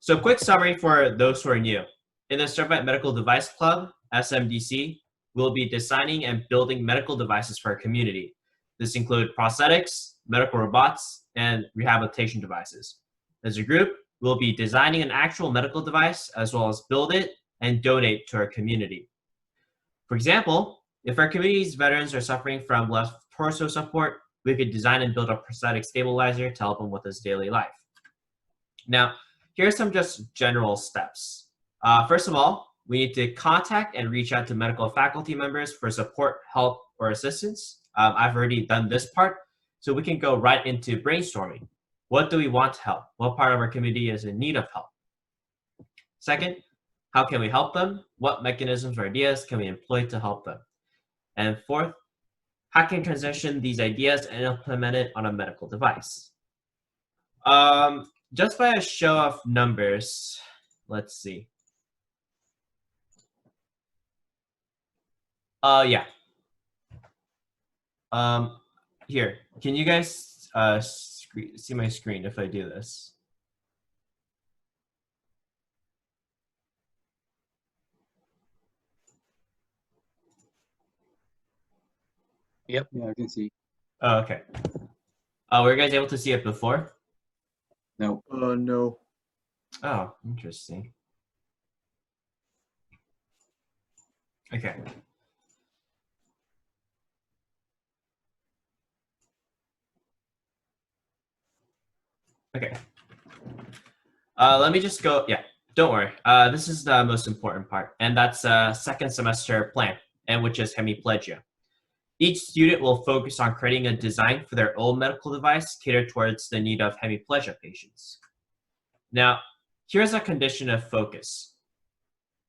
So quick summary for those who are new. In the Servite Medical Device Club, SMDC, we'll be designing and building medical devices for our community. This includes prosthetics, medical robots, and rehabilitation devices. As a group, we'll be designing an actual medical device as well as build it and donate to our community. For example, if our community's veterans are suffering from left torso support, we could design and build a prosthetic stabilizer to help them with his daily life. Now, here's some just general steps. First of all, we need to contact and reach out to medical faculty members for support, help, or assistance. I've already done this part, so we can go right into brainstorming. What do we want to help? What part of our community is in need of help? Second, how can we help them? What mechanisms or ideas can we employ to help them? And fourth, how can we transition these ideas and implement it on a medical device? Just by a show of numbers, let's see. Yeah. Here, can you guys see my screen if I do this? Yep. Yeah, I can see. Oh, okay. Were you guys able to see it before? No. No. Oh, interesting. Okay. Okay. Let me just go. Yeah, don't worry. This is the most important part, and that's second semester plan, and which is hemiplegia. Each student will focus on creating a design for their own medical device catered towards the need of hemiplegia patients. Now, here's a condition of focus.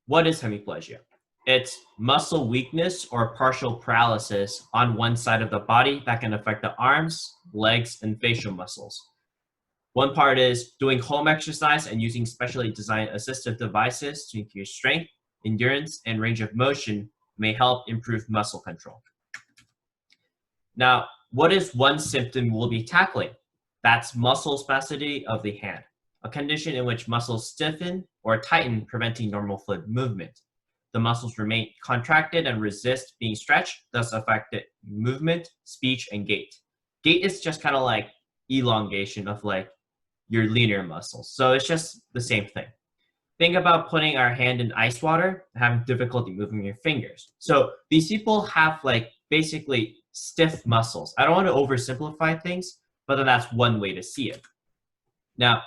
What is hemiplegia? It's muscle weakness or partial paralysis on one side of the body that can affect the arms, legs, and facial muscles. One part is doing home exercise and using specially designed assistive devices to increase strength, endurance, and range of motion may help improve muscle control. Now, what is one symptom we'll be tackling? That's muscle spasticity of the hand, a condition in which muscles stiffen or tighten, preventing normal fluid movement. The muscles remain contracted and resist being stretched, thus affecting movement, speech, and gait. Gait is just kind of like elongation of like your linear muscles. So it's just the same thing. Think about putting our hand in ice water and having difficulty moving your fingers. So these people have like basically stiff muscles. I don't want to oversimplify things, but then that's one way to see it. Now,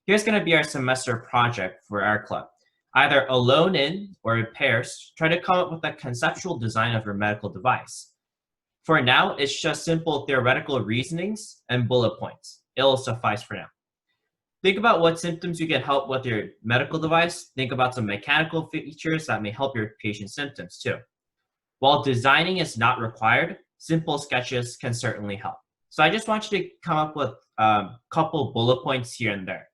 here's going to be our semester project for our club. Either alone in or in pairs, try to come up with a conceptual design of your medical device. For now, it's just simple theoretical reasonings and bullet points. It'll suffice for now. Think about what symptoms you can help with your medical device. Think about some mechanical features that may help your patient's symptoms too. While designing is not required, simple sketches can certainly help. So I just want you to come up with a couple bullet points here and there.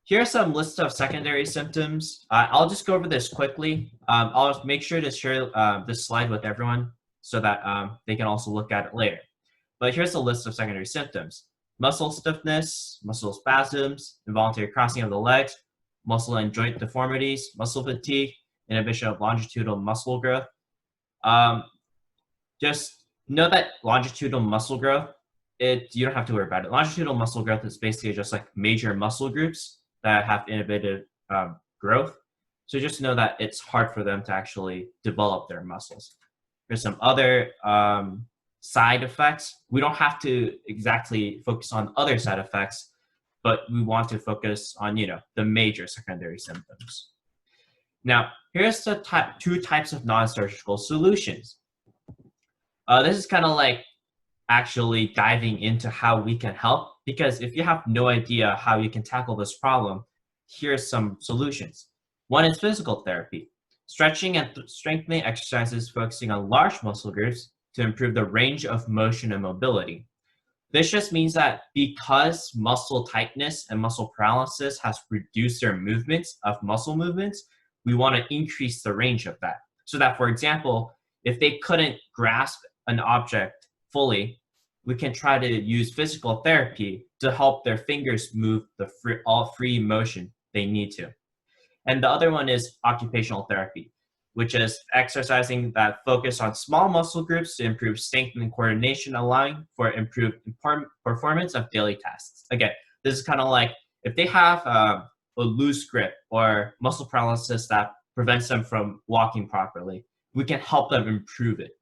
Here are some lists of secondary symptoms. I'll just go over this quickly. I'll make sure to share this slide with everyone so that they can also look at it later. But here's a list of secondary symptoms. Muscle stiffness, muscle spasms, involuntary crossing of the legs, muscle and joint deformities, muscle fatigue, inhibition of longitudinal muscle growth. Just know that longitudinal muscle growth, you don't have to worry about it. Longitudinal muscle growth is basically just like major muscle groups that have inhibited growth. So just know that it's hard for them to actually develop their muscles. There's some other side effects. We don't have to exactly focus on other side effects, but we want to focus on, the major secondary symptoms. Now, here's the two types of non-surgical solutions. This is kind of like actually diving into how we can help, because if you have no idea how you can tackle this problem, here's some solutions. One is physical therapy. Stretching and strengthening exercises focusing on large muscle groups to improve the range of motion and mobility. This just means that because muscle tightness and muscle paralysis has reduced their movements of muscle movements, we want to increase the range of that. So that, for example, if they couldn't grasp an object fully, we can try to use physical therapy to help their fingers move all free motion they need to. And the other one is occupational therapy, which is exercising that focus on small muscle groups to improve strength and coordination, allowing for improved performance of daily tasks. Again, this is kind of like if they have a loose grip or muscle paralysis that prevents them from walking properly, we can help them improve it.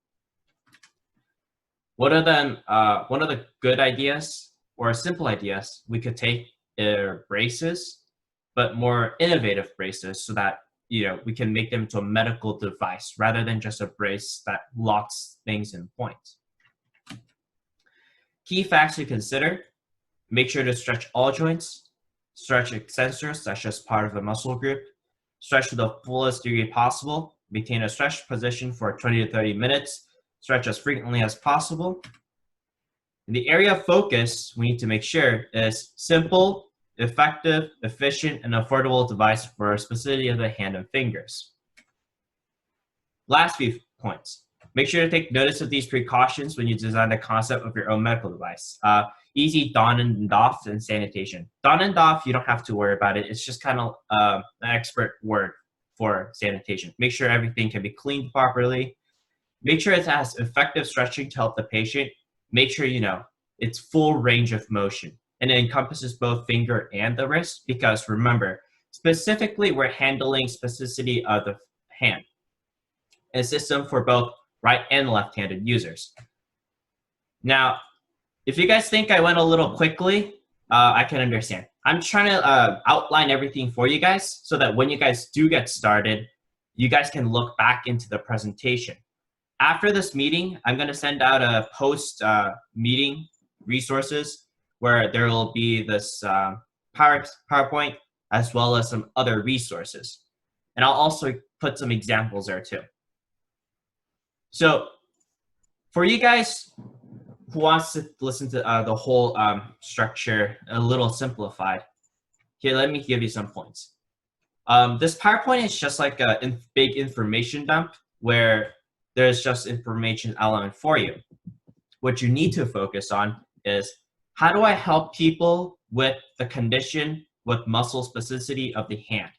One of the good ideas or simple ideas we could take are braces, but more innovative braces so that we can make them into a medical device rather than just a brace that locks things in point. Key facts to consider: make sure to stretch all joints, stretch extensors, that's just part of the muscle group, stretch to the fullest degree possible, maintain a stretched position for 20 to 30 minutes, stretch as frequently as possible. And the area of focus we need to make sure is simple, effective, efficient, and affordable device for spasticity of the hand and fingers. Last few points. Make sure to take notice of these precautions when you design the concept of your own medical device. Easy don and doff and sanitation. Don and doff, you don't have to worry about it. It's just kind of an expert word for sanitation. Make sure everything can be cleaned properly. Make sure it has effective stretching to help the patient. Make sure it's full range of motion, and it encompasses both finger and the wrist, because remember, specifically we're handling spasticity of the hand, a system for both right and left-handed users. Now, if you guys think I went a little quickly, I can understand. I'm trying to outline everything for you guys so that when you guys do get started, you guys can look back into the presentation. After this meeting, I'm going to send out a post-meeting resources where there will be this PowerPoint as well as some other resources. And I'll also put some examples there too. So for you guys who wants to listen to the whole structure a little simplified, here, let me give you some points. This PowerPoint is just like a big information dump where there's just information element for you. What you need to focus on is, how do I help people with the condition with muscle spasticity of the hand?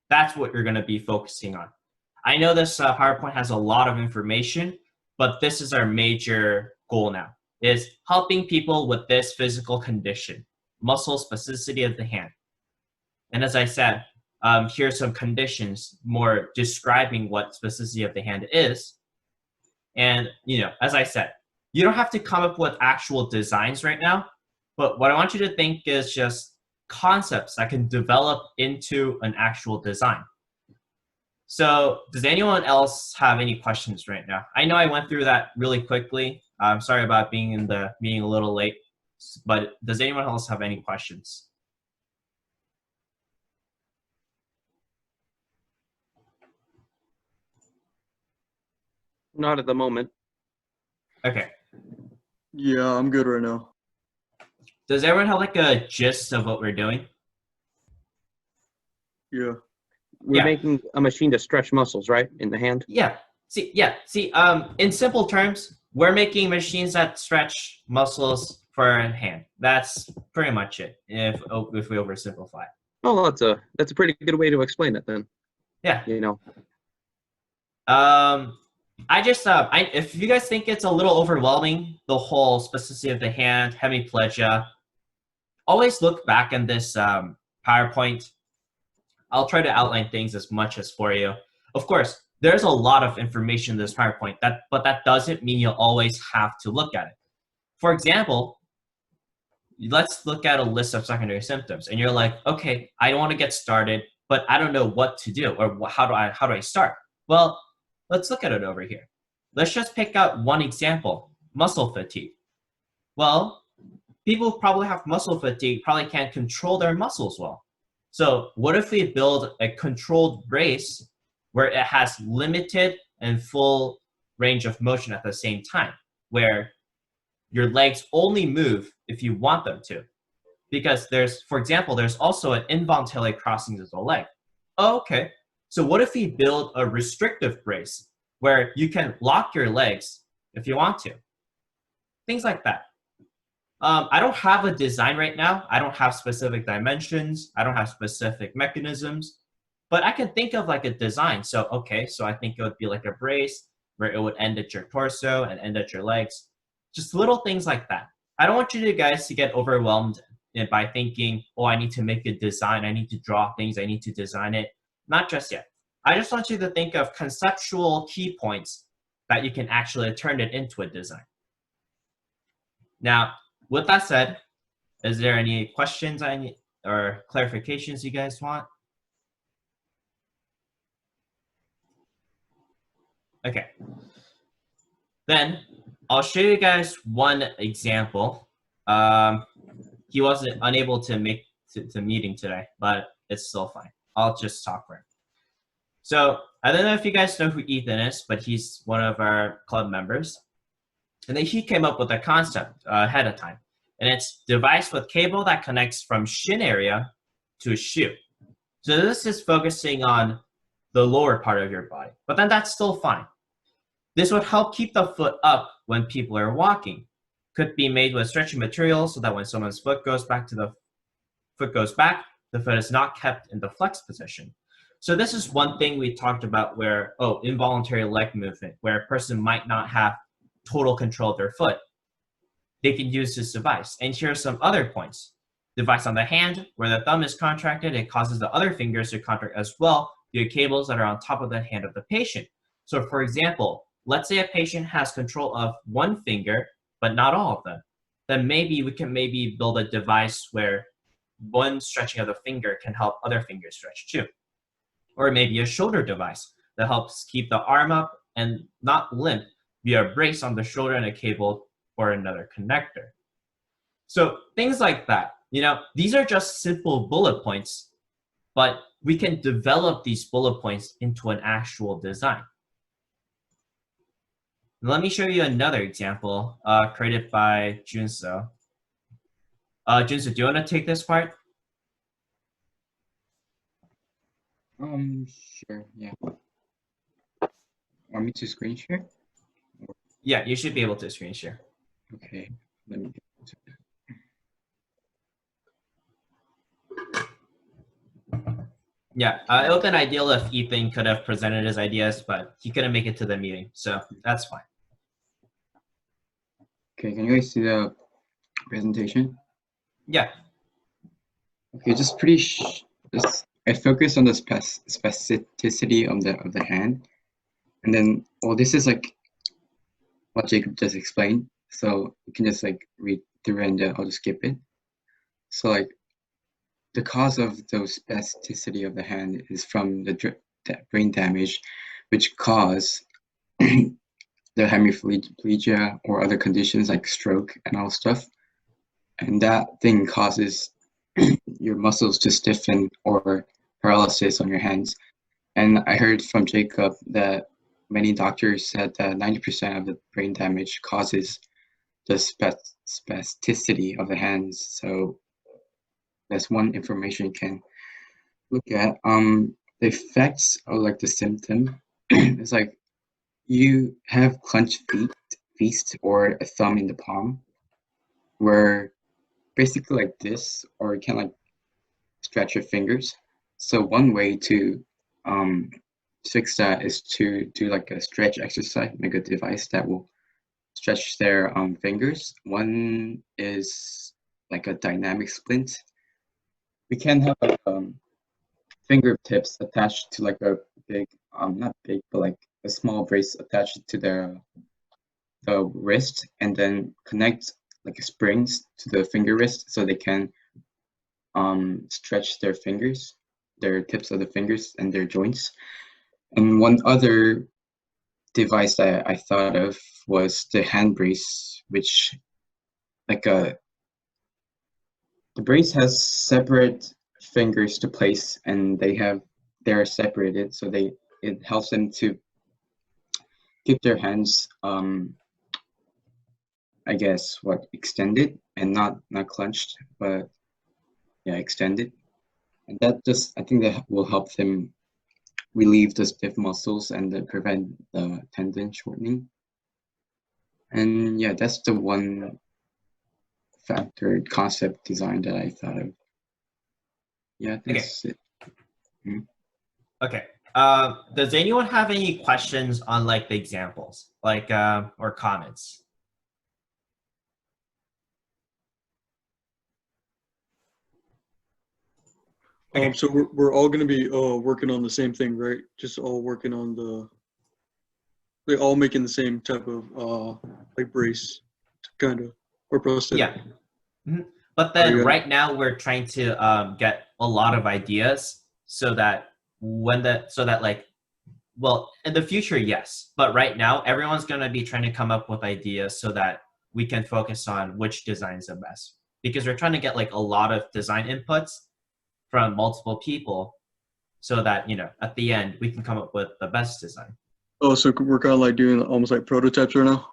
That's what you're going to be focusing on. I know this PowerPoint has a lot of information, but this is our major goal now, is helping people with this physical condition, muscle spasticity of the hand. And as I said, here's some conditions more describing what spasticity of the hand is. And, as I said, you don't have to come up with actual designs right now, but what I want you to think is just concepts that can develop into an actual design. So does anyone else have any questions right now? I know I went through that really quickly. I'm sorry about being in the meeting a little late, but does anyone else have any questions? Not at the moment. Okay. Yeah, I'm good right now. Does everyone have like a gist of what we're doing? Yeah. We're making a machine to stretch muscles, right, in the hand? Yeah. See, in simple terms, we're making machines that stretch muscles for our hand. That's pretty much it, if we oversimplify. Oh, that's a pretty good way to explain it then. Yeah. If you guys think it's a little overwhelming, the whole spasticity of the hand, hemiplegia, always look back in this PowerPoint. I'll try to outline things as much as for you. Of course, there's a lot of information in this PowerPoint, but that doesn't mean you'll always have to look at it. For example, let's look at a list of secondary symptoms, and you're like, okay, I want to get started, but I don't know what to do, or how do I start? Well, let's look at it over here. Let's just pick out one example, muscle fatigue. Well, people who probably have muscle fatigue probably can't control their muscles well. So what if we build a controlled brace where it has limited and full range of motion at the same time, where your legs only move if you want them to? Because for example, there's also an involuntary crossing of the leg. Oh, okay. So what if we build a restrictive brace where you can lock your legs if you want to? things like that. I don't have a design right now. I don't have specific dimensions. I don't have specific mechanisms, but I can think of like a design. So, okay, so I think it would be like a brace where it would end at your torso and end at your legs. Just little things like that. I don't want you guys to get overwhelmed by thinking, oh, I need to make a design. I need to draw things. I need to design it. Not just yet. I just want you to think of conceptual key points that you can actually turn it into a design. Now, with that said, is there any questions or clarifications you guys want? Okay. Then I'll show you guys one example. He wasn't unable to make the meeting today, but it's still fine. I'll just talk for him. So I don't know if you guys know who Ethan is, but he's one of our club members. And then he came up with a concept ahead of time. And it's device with cable that connects from shin area to a shoe. So this is focusing on the lower part of your body, but then that's still fine. This would help keep the foot up when people are walking. Could be made with stretchy material so that when someone's foot goes back, the foot is not kept in the flex position. So this is one thing we talked about where, involuntary leg movement, where a person might not have total control of their foot. They can use this device. And here are some other points. Device on the hand, where the thumb is contracted, it causes the other fingers to contract as well via cables that are on top of the hand of the patient. So for example, let's say a patient has control of one finger, but not all of them. Then maybe we can build a device where one stretching of the finger can help other fingers stretch too. Or maybe a shoulder device that helps keep the arm up and not limp via a brace on the shoulder and a cable or another connector. So things like that. These are just simple bullet points, but we can develop these bullet points into an actual design. Let me show you another example created by Junso. Junso, do you want to take this part? Sure, yeah. Want me to screen share? Yeah, you should be able to screen share. Okay, let me get to it. Yeah, it would have been ideal if Ethan could have presented his ideas, but he couldn't make it to the meeting, so that's fine. Okay, can you guys see the presentation? Yeah. Okay, just I focus on the spasticity of the hand, and then this is like what Jacob just explained, so you can just like read through and I'll just skip it. So like the cause of those spasticity of the hand is from the brain damage, which cause the hemiplegia or other conditions like stroke and all stuff, and that thing causes your muscles to stiffen or paralysis on your hands. And I heard from Jacob that many doctors said that 90% of the brain damage causes the spasticity of the hands. So that's one information you can look at. The effects are like the symptom. It's like you have clenched fist or a thumb in the palm, where basically like this, or you can like stretch your fingers. So one way to fix that is to do like a stretch exercise, make a device that will stretch their fingers. One is like a dynamic splint. We can have like fingertips attached to like a big, not big, but like a small brace attached to the wrist, and then connect like springs to the finger wrist so they can stretch their fingers, their tips of the fingers and their joints. And one other device that I thought of was the hand brace, which like the brace has separate fingers to place, and they're separated, so it helps them to keep their hands I guess extended and not clenched, but yeah, extended. And that I think that will help them relieve the stiff muscles and prevent the tendon shortening. And yeah, that's the one factor concept design that I thought of. Yeah, that's it. Okay. Does anyone have any questions on like the examples, like or comments? Okay. So we're all gonna be working on the same thing, right? Just all working on they all making the same type of like brace, kind of, or prosthetic. Yeah. But then yeah. right now we're trying to get a lot of ideas so that like, well, in the future, yes. But right now, everyone's going to be trying to come up with ideas so that we can focus on which design is the best. Because we're trying to get like a lot of design inputs from multiple people so that, you know, at the end, we can come up with the best design. Oh, so we're kind of like doing almost like prototypes right now?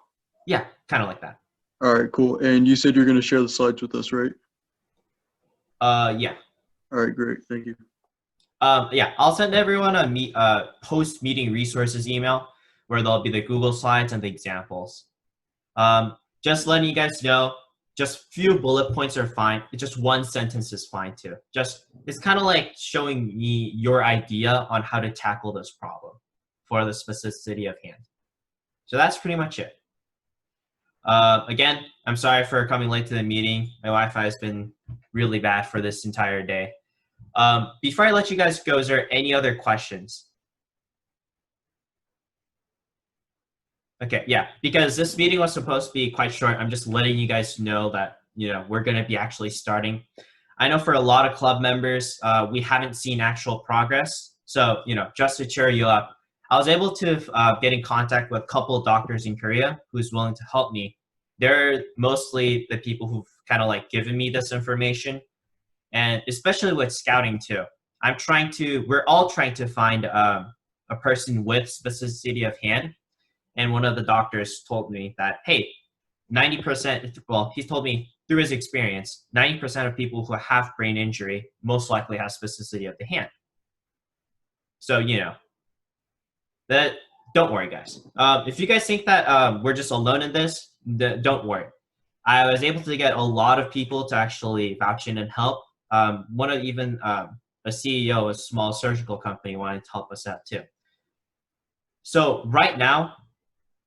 Yeah, kind of like that. All right, cool. And you said you're gonna share the slides with us, right? Yeah. All right, great. Thank you. Yeah, I'll send everyone a post meeting resources email where there'll be the Google Slides and the examples. Just letting you guys know, just few bullet points are fine. Just one sentence is fine too. It's kind of like showing me your idea on how to tackle this problem for the spasticity of hand. So that's pretty much it. Again, I'm sorry for coming late to the meeting. My Wi-Fi has been really bad for this entire day. Before I let you guys go, is there any other questions? Okay, yeah, because this meeting was supposed to be quite short. I'm just letting you guys know that, you know, we're going to be actually starting. I know for a lot of club members, we haven't seen actual progress. So, you know, just to cheer you up, I was able to get in contact with a couple of doctors in Korea who's willing to help me. They're mostly the people who've kind of like given me this information. And especially with scouting too. We're all trying to find a person with spasticity of hand. And one of the doctors told me that, hey, 90%, well, he told me through his experience, 90% of people who have brain injury most likely have spasticity of the hand. So, you know, don't worry, guys. If you guys think that we're just alone in this, don't worry. I was able to get a lot of people to actually vouch in and help. One of even a CEO of a small surgical company wanted to help us out too. So right now,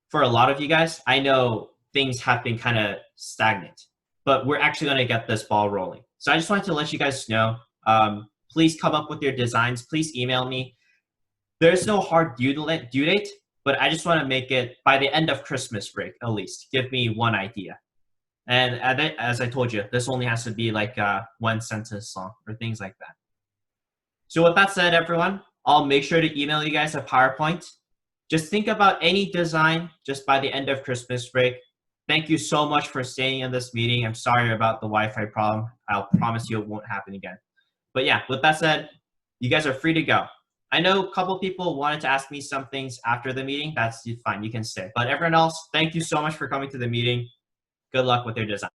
for a lot of you guys, I know things have been kind of stagnant, but we're actually going to get this ball rolling. So I just wanted to let you guys know, please come up with your designs. Please email me. There's no hard due date, but I just want to make it by the end of Christmas break, at least. Give me one idea. And as I told you, this only has to be like one sentence long or things like that. So with that said, everyone, I'll make sure to email you guys a PowerPoint. Just think about any design just by the end of Christmas break. Thank you so much for staying in this meeting. I'm sorry about the Wi-Fi problem. I'll promise you it won't happen again. But yeah, with that said, you guys are free to go. I know a couple people wanted to ask me some things after the meeting. That's fine. You can stay. But everyone else, thank you so much for coming to the meeting. Good luck with your design.